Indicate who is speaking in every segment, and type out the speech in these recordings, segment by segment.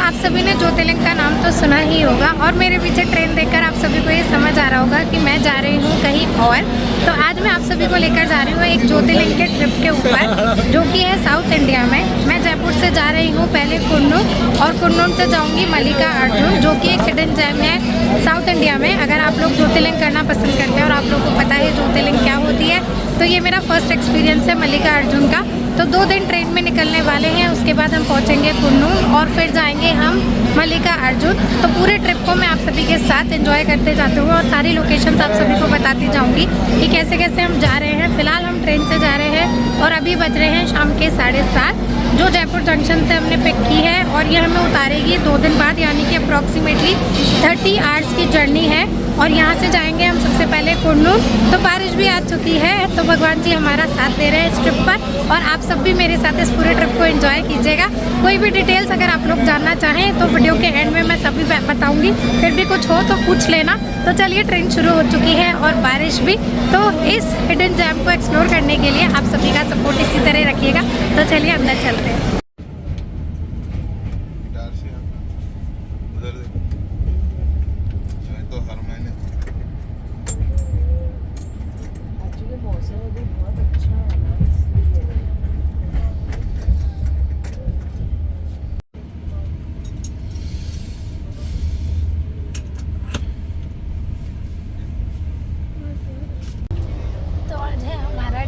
Speaker 1: आप सभी ने ज्योतिर्लिंग का नाम तो सुना ही होगा और मेरे पीछे ट्रेन देखकर आप सभी को ये समझ आ रहा होगा कि मैं जा रही हूँ कहीं और। तो आज मैं आप सभी को लेकर जा रही हूँ एक ज्योतिर्लिंग के ट्रिप के ऊपर, जो कि है साउथ इंडिया में। मैं जयपुर से जा रही हूँ पहले कुन्नूर, और कुन्नूर से जाऊँगी मल्लिका अर्जुन, जो कि एक हिडन जेम है साउथ इंडिया में। अगर आप लोग ज्योतिर्लिंग करना पसंद करते हैं और आप लोगों को पता है ज्योतिर्लिंग क्या होती है, तो ये मेरा फर्स्ट एक्सपीरियंस है मल्लिका अर्जुन का। तो 2 दिन ट्रेन में निकलने वाले हैं, उसके बाद हम पहुंचेंगे कुन्नूर और फिर जाएंगे हम मल्लिका अर्जुन। तो पूरे ट्रिप को मैं आप सभी के साथ एंजॉय करते जाते हुए और सारी लोकेशंस आप सभी को बताती जाऊंगी कि कैसे कैसे हम जा रहे हैं। फिलहाल हम ट्रेन से जा रहे हैं और अभी बज रहे हैं शाम के 7:30, जो जयपुर जंक्शन से हमने पिक की है और ये हमें उतारेगी 2 दिन बाद, यानी कि अप्रॉक्सीमेटली 30 आवर्स की जर्नी है। और यहाँ से जाएंगे हम सबसे पहले कुन्नूर। तो बारिश भी आ चुकी है, तो भगवान जी हमारा साथ दे रहे हैं इस ट्रिप पर, और आप सब भी मेरे साथ इस पूरे ट्रिप को एंजॉय कीजिएगा। कोई भी डिटेल्स अगर आप लोग जानना चाहें तो वीडियो के एंड में मैं सभी बताऊंगी, फिर भी कुछ हो तो पूछ लेना। तो चलिए, ट्रेन शुरू हो चुकी है और बारिश भी। तो इस हिडन जेम को एक्सप्लोर करने के लिए आप सभी का सपोर्ट इसी तरह रखिएगा। तो चलिए अंदर चलते हैं।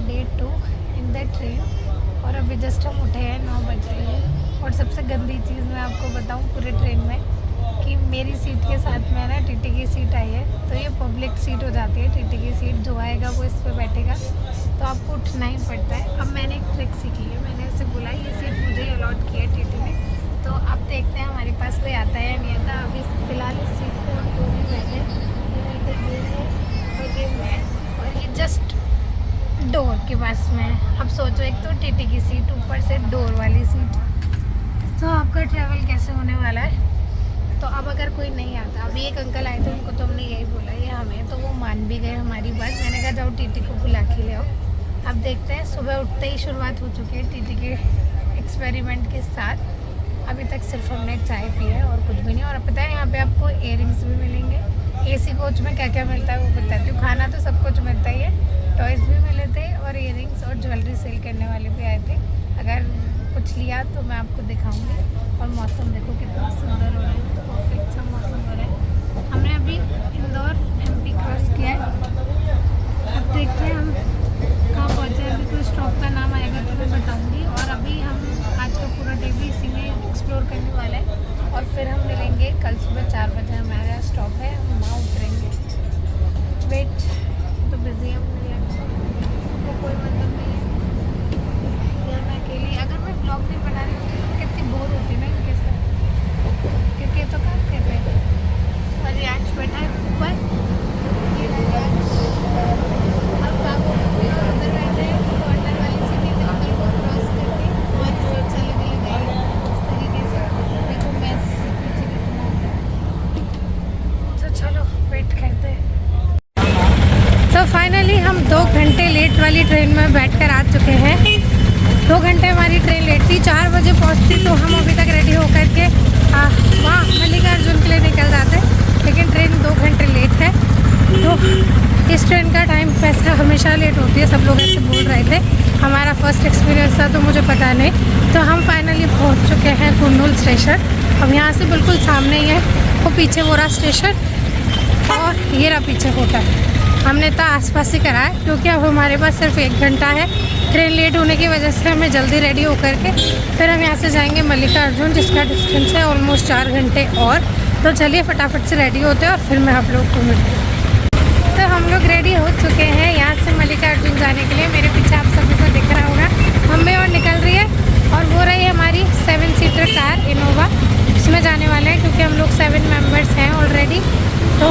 Speaker 1: Day 2 इन द ट्रेन, और अभी जस्ट हम उठे हैं, 9 बज रहे हैं। और सबसे गंदी चीज़ मैं आपको बताऊं पूरे ट्रेन में, कि मेरी सीट के साथ में ना टीटी की सीट आई है। तो ये पब्लिक सीट हो जाती है, टीटी की सीट। जो आएगा वो इस पर बैठेगा, तो आपको उठना ही पड़ता है। अब मैंने एक ट्रिक सीखी है, मैंने उसे बोला ये सीट मुझे ही अलॉट की है टीटी ने। तो अब देखते हैं हमारे पास कोई आता है या नहीं आता। अभी फ़िलहाल इस सीट पर हम दो भी बैठे हैं, ये है और ये मैं, और ये जस्ट डोर के पास में। अब सोचो, एक तो टीटी की सीट, ऊपर से डोर वाली सीट, तो आपका ट्रैवल कैसे होने वाला है। तो अब अगर कोई नहीं आता, अभी एक अंकल आए थे, उनको तो हमने यही बोला ये हमें, तो वो मान भी गए हमारी बात। मैंने कहा जाओ टीटी को बुला के ले आओ। अब देखते हैं, सुबह उठते ही शुरुआत हो चुकी है टीटी के एक्सपेरिमेंट के साथ। अभी तक सिर्फ हमने चाय पी है और कुछ भी नहीं। और पता है यहाँ पे आपको इयररिंग्स भी मिलेंगे। एसी कोच में क्या क्या मिलता है वो बताती हूँ। खाना तो सब कुछ मिलता ही है, टॉयज़ भी मिले थे और इयररिंग्स और ज्वेलरी सेल करने वाले भी आए थे। अगर कुछ लिया तो मैं आपको दिखाऊंगी। और मौसम देखो कितना सुंदर हो रहा है, परफेक्ट सा मौसम हो रहा है। हमने अभी इंदौर MP क्रॉस किया है। अब देखते हैं हम कहाँ पहुँचे। अभी कोई स्टॉप का नाम आएगा तो मैं बताऊँगी। और अभी हम आज का पूरा डे भी इसी में एक्सप्लोर करने वाला है, और फिर हम मिलेंगे कल सुबह 4 बजे। हमारा स्टॉप है, हम वहाँ उतरेंगे। वेट तो बिजी है, मुझे लगता है तो कोई मतलब नहीं है यार। मैं अकेली, अगर मैं ब्लॉग नहीं बना रही होती तो कितनी बोर होती ना इनके साथ, क्योंकि ये तो काम कर रहे हैं। और रियांश बैठा है ऊपर, ये रियांश और बाबू और उधर बैठे हैं कॉर्नर वाली सीट, अंदर को क्रॉस करके हमारी सीट से अलग अलग आई है इस तरीके से। देखो मैं पीछे कितना, तो चलो वेट करते हैं। तो फाइनली हम 2 घंटे लेट वाली ट्रेन में बैठकर आ चुके हैं। 2 घंटे हमारी ट्रेन लेट थी, 4 बजे पहुंचती, तो हम अभी तक रेडी होकर के वहाँ मल्लिका अर्जुन के लिए निकल जाते, लेकिन ट्रेन 2 घंटे लेट है। तो इस ट्रेन का टाइम वैसे हमेशा लेट होती है, सब लोग ऐसे बोल रहे थे। हमारा फर्स्ट एक्सपीरियंस था तो मुझे पता नहीं। तो हम फाइनली पहुँच चुके हैं कुन्नूर स्टेशन। अब यहाँ से बिल्कुल सामने ही है वो पीछे वो रहा स्टेशन, और ये रहा पीछे होटल। हमने तो आसपास ही करा है, क्योंकि अब हमारे पास सिर्फ 1 घंटा है। ट्रेन लेट होने की वजह से हमें जल्दी रेडी होकर के फिर हम यहाँ से जाएंगे मल्लिका अर्जुन, जिसका डिस्टेंस है ऑलमोस्ट 4 घंटे और। तो चलिए फटाफट से रेडी होते हैं और फिर मैं आप लोग को मिलती हूँ। तो हम लोग रेडी हो चुके हैं यहाँ से मल्लिका अर्जुन जाने के लिए। मेरे पीछे आप सभी को दिख रहा होगा मम्मी और निकल रही है, और वो रही हमारी 7 सीटर कार इनोवा, उसमें जाने वाले हैं क्योंकि हम लोग 7 मेम्बर्स हैं ऑलरेडी। तो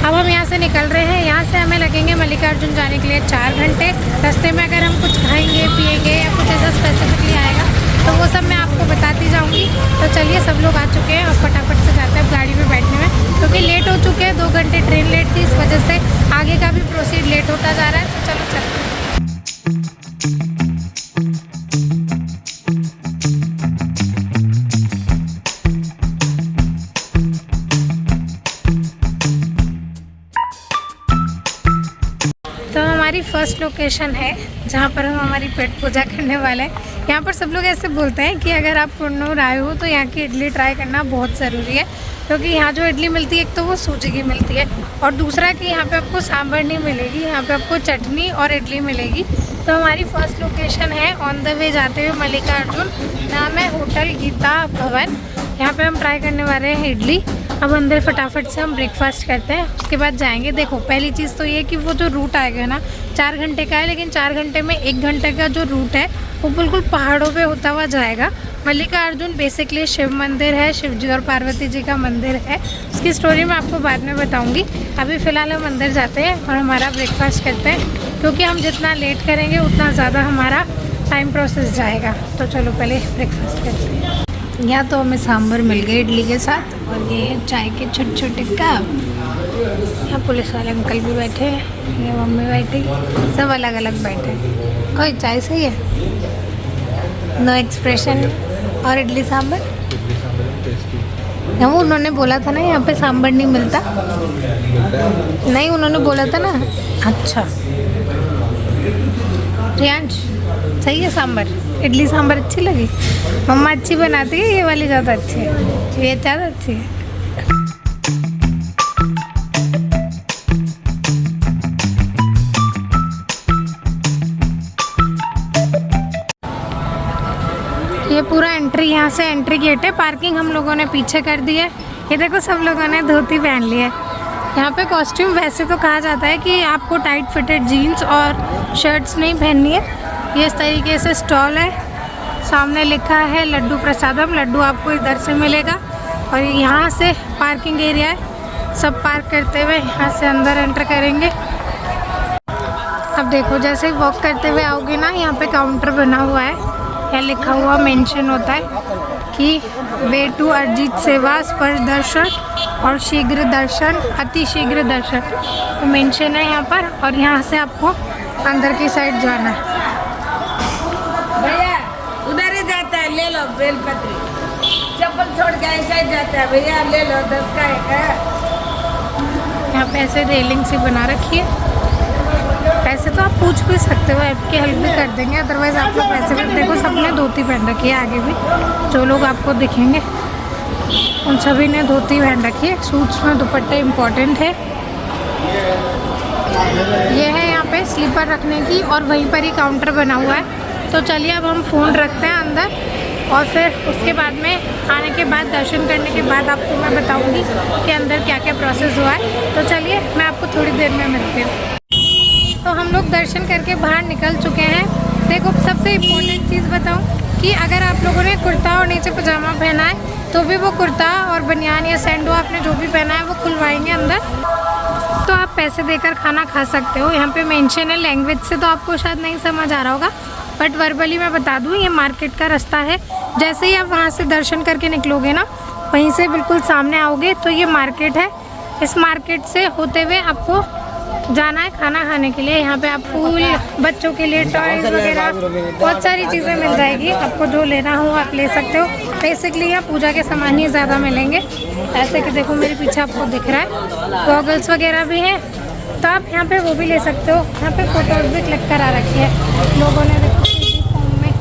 Speaker 1: अब हम यहाँ से निकल रहे हैं। यहाँ से हमें लगेंगे मल्लिका अर्जुन जाने के लिए 4 घंटे। रास्ते में अगर हम कुछ खाएंगे पिएंगे या कुछ ऐसा स्पेसिफिकली आएगा तो वो सब मैं आपको बताती जाऊँगी। तो चलिए, सब लोग आ चुके हैं और फटाफट से जाते हैं गाड़ी में बैठने में, क्योंकि लेट हो चुके हैं। 2 घंटे ट्रेन लेट थी, इस वजह से आगे का भी प्रोसीड लेट होता जा रहा है। तो चलो चलते हैं। हमारी फर्स्ट लोकेशन है जहाँ पर हम हमारी पेट पूजा करने वाले हैं। यहाँ पर सब लोग ऐसे बोलते हैं कि अगर आप कुन्नूर आए हो तो यहाँ की इडली ट्राई करना बहुत ज़रूरी है, क्योंकि यहाँ जो इडली मिलती है एक तो वो सूजी की मिलती है, और दूसरा कि यहाँ पे आपको सांभर नहीं मिलेगी, यहाँ पे आपको चटनी और इडली मिलेगी। तो हमारी फर्स्ट लोकेशन है ऑन द वे जाते हुए मल्लिकार्जुन, नाम है होटल गीता भवन। यहाँ पे हम ट्राई करने वाले हैं इडली। अब अंदर फटाफट से हम ब्रेकफास्ट करते हैं, उसके बाद जाएंगे। देखो पहली चीज़ तो ये कि वो जो रूट आएगा ना 4 घंटे का है, लेकिन 4 घंटे में 1 घंटे का जो रूट है वो बिल्कुल पहाड़ों पे होता हुआ जाएगा। मल्लिकार्जुन बेसिकली शिव मंदिर है, शिव जी और पार्वती जी का मंदिर है। उसकी स्टोरी मैं आपको बाद में बताऊंगी। अभी फ़िलहाल हम अंदर जाते हैं और हमारा ब्रेकफास्ट करते हैं, क्योंकि हम जितना लेट करेंगे उतना ज़्यादा हमारा टाइम प्रोसेस जाएगा। तो चलो पहले ब्रेकफास्ट करते हैं। यहाँ तो हमें सांभर मिल गए इडली के साथ, और ये चाय के छोटे छोटे कप। यहाँ पुलिस वाले अंकल भी बैठे हैं, ये मम्मी बैठी, सब अलग अलग बैठे हैं। कोई चाय सही है, नो एक्सप्रेशन। और इडली सांभर वो उन्होंने बोला था ना यहाँ पे सांभर नहीं मिलता, नहीं उन्होंने बोला था ना। अच्छा प्रियांश सही है सांभर, इडली सांभर अच्छी लगी। मम्मा अच्छी बनाती है, ये वाली ज़्यादा अच्छी है, ये ज़्यादा अच्छी है। ये पूरा एंट्री, यहाँ से एंट्री गेट है। पार्किंग हम लोगों ने पीछे कर दी है। ये देखो सब लोगों ने धोती पहन ली है। यहाँ पे कॉस्ट्यूम वैसे तो कहा जाता है कि आपको टाइट फिटेड जीन्स और शर्ट्स नहीं पहननी है। ये इस तरीके से स्टॉल है, सामने लिखा है लड्डू प्रसादम, लड्डू आपको इधर से मिलेगा। और यहाँ से पार्किंग एरिया है, सब पार्क करते हुए यहाँ से अंदर एंटर करेंगे। अब देखो जैसे ही वॉक करते हुए आओगे ना, यहाँ पे काउंटर बना हुआ है, यहाँ लिखा हुआ मेंशन होता है कि वे टू अरिजीत सेवा, स्पर्श दर्शन और शीघ्र दर्शन, अति शीघ्र दर्शन, तो मेंशन है यहाँ पर। और यहाँ से आपको अंदर की साइड जाना है।
Speaker 2: भैया उधर ही जाता है, ले लो बेलपत्री, चप्पल छोड़ के ऐसा ही जाता है भैया, ले लो 10 का 1 है।
Speaker 1: यहाँ पे ऐसे रेलिंग सी बना रखी है। पैसे तो आप पूछ भी सकते हो, आपकी हेल्प भी कर देंगे, अदरवाइज़ आप लोग पैसे भी। देखो सबने धोती पहन रखी है, आगे भी जो लोग आपको दिखेंगे उन सभी ने धोती पहन रखी है। सूट्स में दुपट्टे इम्पॉर्टेंट है। ये है यहाँ पे स्लीपर रखने की, और वहीं पर ही काउंटर बना हुआ है। तो चलिए अब हम फ़ोन रखते हैं अंदर, और फिर उसके बाद में आने के बाद, दर्शन करने के बाद आपको मैं बताऊंगी कि अंदर क्या क्या प्रोसेस हुआ है। तो चलिए मैं आपको थोड़ी देर में मिलती हूँ। तो हम लोग दर्शन करके बाहर निकल चुके हैं। देखो सबसे इम्पोर्टेंट चीज़ बताऊँ कि अगर आप लोगों ने कुर्ता और नीचे पजामा पहना है तो भी वो कुर्ता और बनियान या सैंडो आपने जो भी पहना है वो खुलवाएंगे अंदर। तो आप पैसे देकर खाना खा सकते हो। यहाँ पे मेंशन है, लैंग्वेज से तो आपको शायद नहीं समझ आ रहा होगा, बट वर्बली मैं बता दूँ, ये मार्केट का रास्ता है। जैसे ही आप वहाँ से दर्शन करके निकलोगे ना, वहीं से बिल्कुल सामने आओगे तो ये मार्केट है। इस मार्केट से होते हुए आपको जाना है खाना खाने के लिए। यहाँ पे आप फूल, बच्चों के लिए टॉयज वगैरह बहुत सारी चीज़ें मिल जाएगी। आपको जो लेना हो आप ले सकते हो। बेसिकली यहाँ पूजा के सामान ही ज़्यादा मिलेंगे। ऐसे कि देखो मेरे पीछे आपको दिख रहा है, गॉगल्स वगैरह भी हैं, तो आप यहाँ पे वो भी ले सकते हो। यहाँ पे फोटोज भी क्लिक करा रखी है लोगों ने, देखो 3D फॉर्म में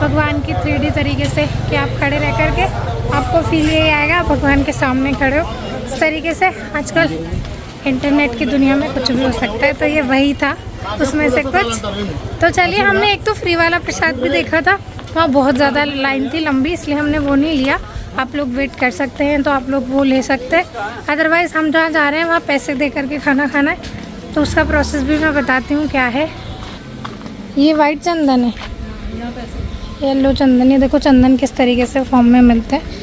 Speaker 1: भगवान की 3D तरीके से कि आप खड़े रह करके आपको फील यही आएगा भगवान के सामने खड़े हो। इस तरीके से आजकल इंटरनेट की दुनिया में कुछ भी हो सकता है, तो ये वही था उसमें से कुछ। तो चलिए, हमने एक तो फ्री वाला प्रसाद भी देखा था, वहाँ बहुत ज़्यादा लाइन थी लंबी, इसलिए हमने वो नहीं लिया। आप लोग वेट कर सकते हैं तो आप लोग वो ले सकते हैं। अदरवाइज़ हम जहाँ जा रहे हैं वहाँ पैसे दे करके खाना खाना है, तो उसका प्रोसेस भी मैं बताती हूँ क्या है। ये वाइट चंदन है, येलो चंदन, ये देखो चंदन किस तरीके से फॉर्म में मिलते हैं।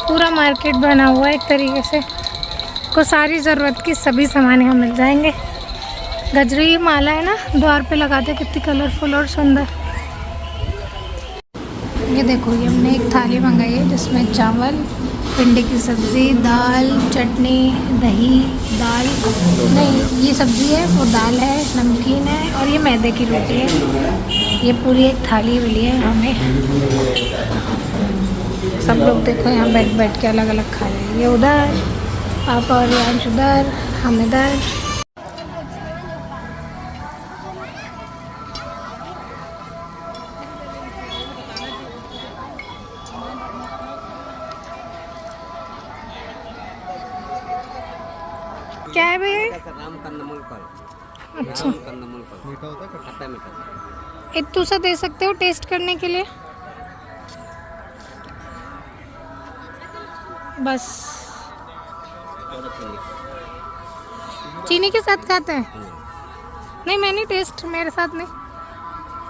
Speaker 1: पूरा मार्केट बना हुआ है एक तरीके से, को सारी ज़रूरत की सभी सामान यहाँ मिल जाएंगे। गजरी माला है ना, द्वार पे लगाते, कितनी कलरफुल और सुंदर। ये देखो, ये हमने एक थाली मंगाई है जिसमें चावल, भिंडी की सब्ज़ी, दाल, चटनी, दही, दाल नहीं, ये सब्ज़ी है, वो दाल है, नमकीन है, और ये मैदे की रोटी है। ये पूरी एक थाली मिली है हमें। सब लोग देखो यहाँ बैठ बैठ के अलग अलग खा रहे हैं। ये उधर आप और यहाँ उधर, हम इधर। क्या है भैया ये?
Speaker 3: राम कंदमूल फल।
Speaker 1: अच्छा,
Speaker 3: राम कंदमूल फल मीठा होता है, खट्टा मीठा।
Speaker 1: इतू सा दे सकते हो टेस्ट करने के लिए? बस चीनी के साथ खाते हैं? नहीं, मैं नहीं, टेस्ट मेरे साथ नहीं।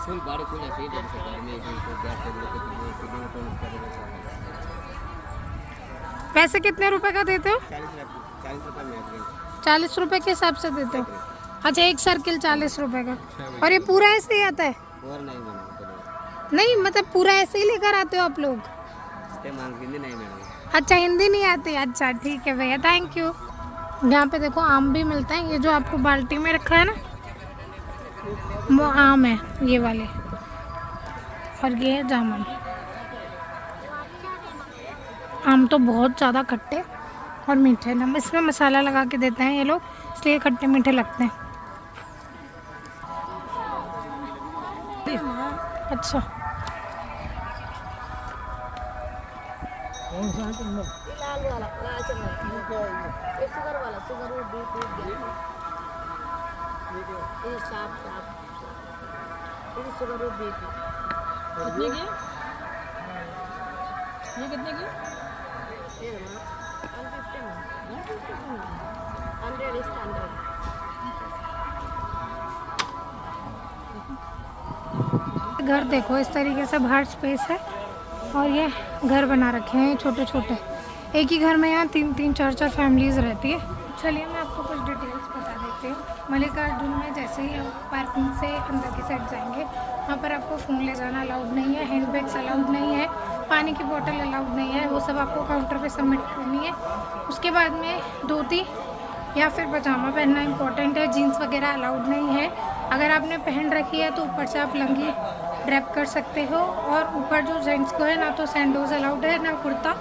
Speaker 3: फुल बाड़ी फुल ऐसे ही जैसे में को गैस से लोग को
Speaker 1: वैसे कितने रुपए का देते हो?
Speaker 3: 40 रुपए में
Speaker 1: 40 रुपए के हिसाब से देते हो? अच्छा, एक सर्किल 40 रुपए का। और ये पूरा ऐसे ही आता है?
Speaker 3: और नहीं मैडम,
Speaker 1: नहीं, मतलब पूरा ऐसे ही लेकर आते हो आप लोग?
Speaker 3: इसके मांग हिंदी नहीं मैडम।
Speaker 1: अच्छा, हिंदी नहीं आती? अच्छा ठीक है भैया, थैंक यू। यहाँ पे देखो आम भी मिलता है। ये जो आपको बाल्टी में रखा है ना, वो आम है, ये वाले। और ये है जामुन। आम तो बहुत ज़्यादा खट्टे और मीठे ना, इसमें मसाला लगा के देते हैं ये लोग, इसलिए खट्टे मीठे लगते हैं। अच्छा,
Speaker 2: लाल वाला लाल चंदन ये शुगर वाला शुगर वो बीट ये साफ साफ ये शुगर वो बीट कितने की ये कितने की ये 150 is 100
Speaker 1: घर देखो इस तरीके से बाहर स्पेस है और ये घर बना रखे हैं छोटे छोटे। एक ही घर में यहाँ 3-3 4-4 फैमिलीज़ रहती है। चलिए मैं आपको कुछ डिटेल्स बता देती हूँ। मल्लिकार्जुन में जैसे ही आप पार्किंग से अंदर की साइड जाएंगे, वहाँ पर आपको फ़ोन ले जाना अलाउड नहीं है, हैंड बैग्स अलाउड नहीं है, पानी की बोतल अलाउड नहीं है, वो सब आपको काउंटर पे सबमिट करनी है। उसके बाद में धोती या फिर पजामा पहनना इम्पोर्टेंट है, जीन्स वगैरह अलाउड नहीं है। अगर आपने पहन रखी है तो ऊपर से आप लंगी ड्रैप कर सकते हो। और ऊपर जो जेंट्स को है ना तो सैंडोज अलाउड है ना कुर्ता,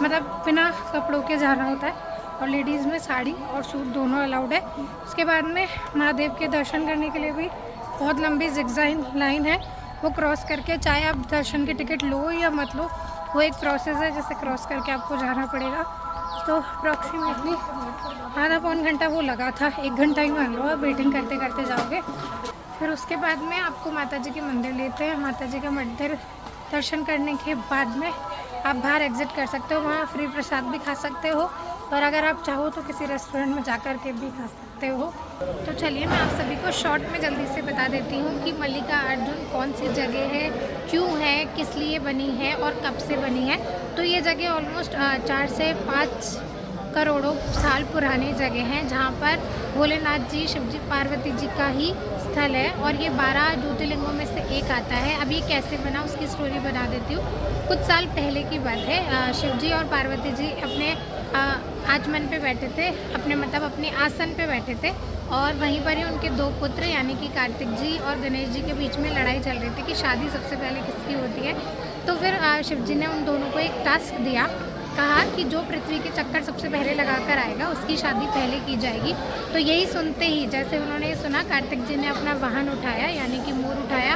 Speaker 1: मतलब बिना कपड़ों के जाना होता है। और लेडीज़ में साड़ी और सूट दोनों अलाउड है। उसके बाद में महादेव के दर्शन करने के लिए भी बहुत लंबी जिगज़ैग लाइन है, वो क्रॉस करके, चाहे आप दर्शन की टिकट लो या मत लो, वो एक प्रोसेस है जिसे क्रॉस करके आपको जाना पड़ेगा। तो अप्रॉक्सीमेटली आधा पौन घंटा वो लगा था, 1 घंटा ही मान लो, वेटिंग करते करते जाओगे। फिर उसके बाद में आपको माता जी के मंदिर लेते हैं। माता जी का मंदिर दर्शन करने के बाद में आप बाहर एग्ज़िट कर सकते हो, वहाँ फ्री प्रसाद भी खा सकते हो। और अगर आप चाहो तो किसी रेस्टोरेंट में जा कर के भी खा सकते हो। तो चलिए मैं आप सभी को शॉर्ट में जल्दी से बता देती हूँ कि मल्लिकार्जुन कौन सी जगह है, क्यों है, किस लिए बनी है और कब से बनी है। तो ये जगह ऑलमोस्ट 4 से 5 करोड़ों साल पुरानी जगह है, जहाँ पर भोलेनाथ जी, शिव जी, पार्वती जी का ही स्थल है। और ये 12 ज्योतिर्लिंगों में से एक आता है। अब ये कैसे बना उसकी स्टोरी बना देती हूँ। कुछ साल पहले की बात है, शिव जी और पार्वती जी अपने आचमन पे बैठे थे, अपने आसन पे बैठे थे। और वहीं पर ही उनके 2 पुत्र यानी कि कार्तिक जी और गणेश जी के बीच में लड़ाई चल रही थी कि शादी सबसे पहले किसकी होती है। तो फिर शिव जी ने उन दोनों को एक टास्क दिया, कहा कि जो पृथ्वी के चक्कर सबसे पहले लगाकर आएगा उसकी शादी पहले की जाएगी। तो यही सुनते ही जैसे उन्होंने ये सुना, कार्तिक जी ने अपना वाहन उठाया यानी कि मोर उठाया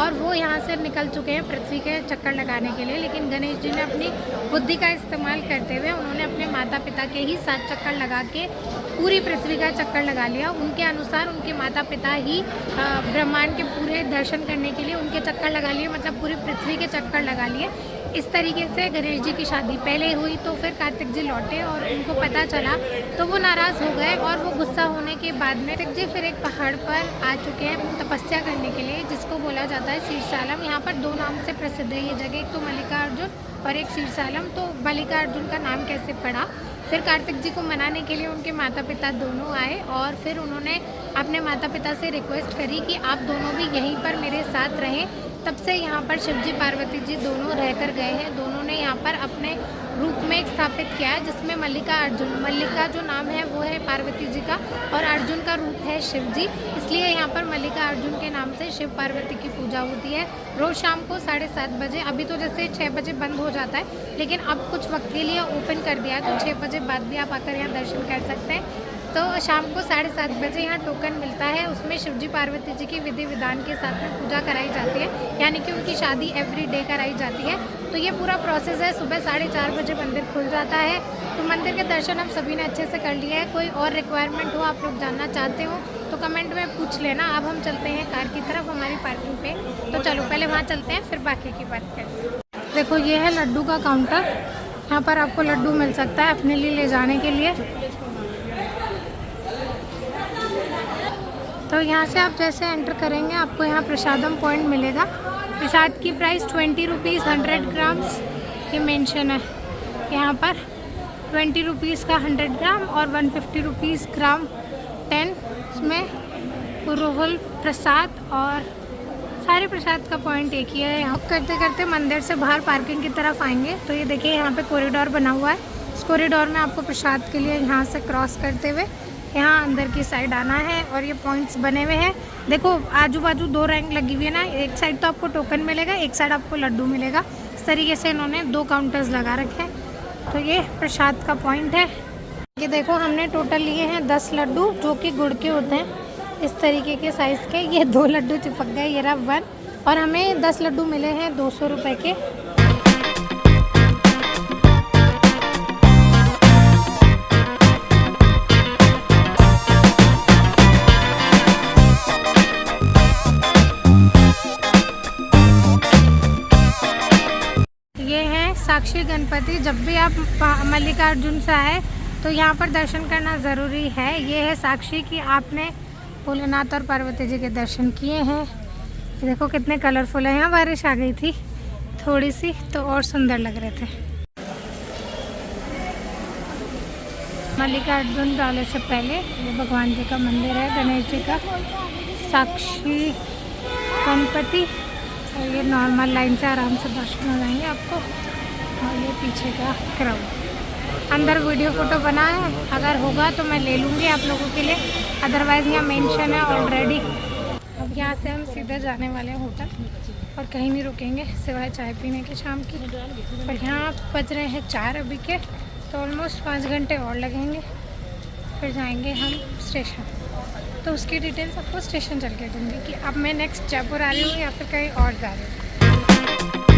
Speaker 1: और वो यहाँ से निकल चुके हैं पृथ्वी के चक्कर लगाने के लिए। लेकिन गणेश जी ने अपनी बुद्धि का इस्तेमाल करते हुए उन्होंने अपने माता पिता के ही 7 चक्कर लगा के पूरी पृथ्वी का चक्कर लगा लिया। उनके अनुसार उनके माता पिता ही ब्रह्मांड के पूरे दर्शन करने के लिए उनके चक्कर लगा लिए, मतलब पूरी पृथ्वी के चक्कर लगा लिए। इस तरीके से गणेश जी की शादी पहले हुई। तो फिर कार्तिक जी लौटे और उनको पता चला तो वो नाराज़ हो गए। और वो गुस्सा होने के बाद में कार्तिक जी फिर एक पहाड़ पर आ चुके हैं तपस्या करने के लिए, जिसको बोला जाता है शीर्षालम। यहाँ पर 2 नाम से प्रसिद्ध है ये जगह, एक तो मल्लिकार्जुन और एक शीर्षालम। तो मल्लिकार्जुन का नाम कैसे पड़ा? फिर कार्तिक जी को मनाने के लिए उनके माता पिता दोनों आए और फिर उन्होंने अपने माता पिता से रिक्वेस्ट करी कि आप दोनों भी यहीं पर मेरे साथ रहें। तब से यहाँ पर शिव जी पार्वती जी दोनों रहकर गए हैं। दोनों ने यहाँ पर अपने रूप में स्थापित किया है, जिसमें मल्लिकार्जुन, मल्लिका जो नाम है वो है पार्वती जी का और अर्जुन का रूप है शिव जी। इसलिए यहाँ पर मल्लिकार्जुन के नाम से शिव पार्वती की पूजा होती है। रोज़ शाम को 7:30 बजे, अभी तो जैसे 6 बजे बंद हो जाता है, लेकिन अब कुछ वक्त के लिए ओपन कर दिया है, तो 6 बजे बाद भी आप आकर यहाँ दर्शन कर सकते हैं। तो शाम को 7:30 बजे यहाँ टोकन मिलता है, उसमें शिवजी पार्वती जी की विधि विधान के साथ में पूजा कराई जाती है, यानी कि उनकी शादी एवरी डे कराई जाती है। तो ये पूरा प्रोसेस है। सुबह 4:30 बजे मंदिर खुल जाता है। तो मंदिर के दर्शन हम सभी ने अच्छे से कर लिए हैं। कोई और रिक्वायरमेंट हो, आप लोग जानना चाहते हो तो कमेंट में पूछ लेना। अब हम चलते हैं कार की तरफ, हमारी पार्किंग पे। तो चलो पहले वहाँ चलते हैं, फिर बाकी की बात करते हैं। देखो ये है लड्डू का काउंटर। यहाँ पर आपको लड्डू मिल सकता है अपने लिए ले जाने के लिए। तो यहाँ से आप जैसे एंटर करेंगे आपको यहाँ प्रसादम पॉइंट मिलेगा। प्रसाद की प्राइस 20 रुपीज़ 100 ग्राम्स ये मेंशन है यहाँ पर। 20 रुपीज़ का 100 ग्राम और 150 रुपीज़ ग्राम 10। इसमें पुरोहित प्रसाद और सारे प्रसाद का पॉइंट एक ही है। यहाँ करते करते मंदिर से बाहर पार्किंग की तरफ आएंगे तो ये देखिए यहाँ पे कॉरिडोर बना हुआ है। इस कॉरिडोर में आपको प्रसाद के लिए यहाँ से क्रॉस करते हुए यहाँ अंदर की साइड आना है और ये पॉइंट्स बने हुए हैं। देखो आजू बाजू 2 रैंक लगी हुई है ना, एक साइड तो आपको टोकन मिलेगा, एक साइड आपको लड्डू मिलेगा। इस तरीके से इन्होंने 2 काउंटर्स लगा रखे हैं। तो ये प्रसाद का पॉइंट है। ये देखो हमने टोटल लिए हैं 10 लड्डू जो कि गुड़ के होते हैं इस तरीके के साइज़ के। ये 2 लड्डू चिपक गए, ये रहा 1। और हमें 10 लड्डू मिले हैं 200 रुपये के। साक्षी गणपति। जब भी आप मल्लिकार्जुन से आए तो यहाँ पर दर्शन करना ज़रूरी है। ये है साक्षी कि आपने भोलेनाथ और पार्वती जी के दर्शन किए हैं। देखो कितने कलरफुल है। यहाँ बारिश आ गई थी थोड़ी सी तो और सुंदर लग रहे थे। मल्लिकार्जुन डाले से पहले ये भगवान जी का मंदिर है, गणेश जी का। साक्षी गणपति। और ये नॉर्मल लाइन से आराम से दर्शन हो जाएंगे आपको। और ये पीछे का क्राउड। अंदर वीडियो फ़ोटो बना है, अगर होगा तो मैं ले लूँगी आप लोगों के लिए, अदरवाइज़ यहाँ मेंशन है ऑलरेडी। अब यहाँ से हम सीधे जाने वाले हैं होटल और कहीं नहीं रुकेंगे सिवाय चाय पीने के शाम की। और यहाँ बज रहे हैं 4 अभी के, तो ऑलमोस्ट 5 घंटे और लगेंगे। फिर जाएंगे हम स्टेशन। तो उसकी डिटेल्स आपको स्टेशन चल के दूँगी कि अब मैं नेक्स्ट जयपुर आ रही हूँ या फिर कहीं और जा रही हूँ।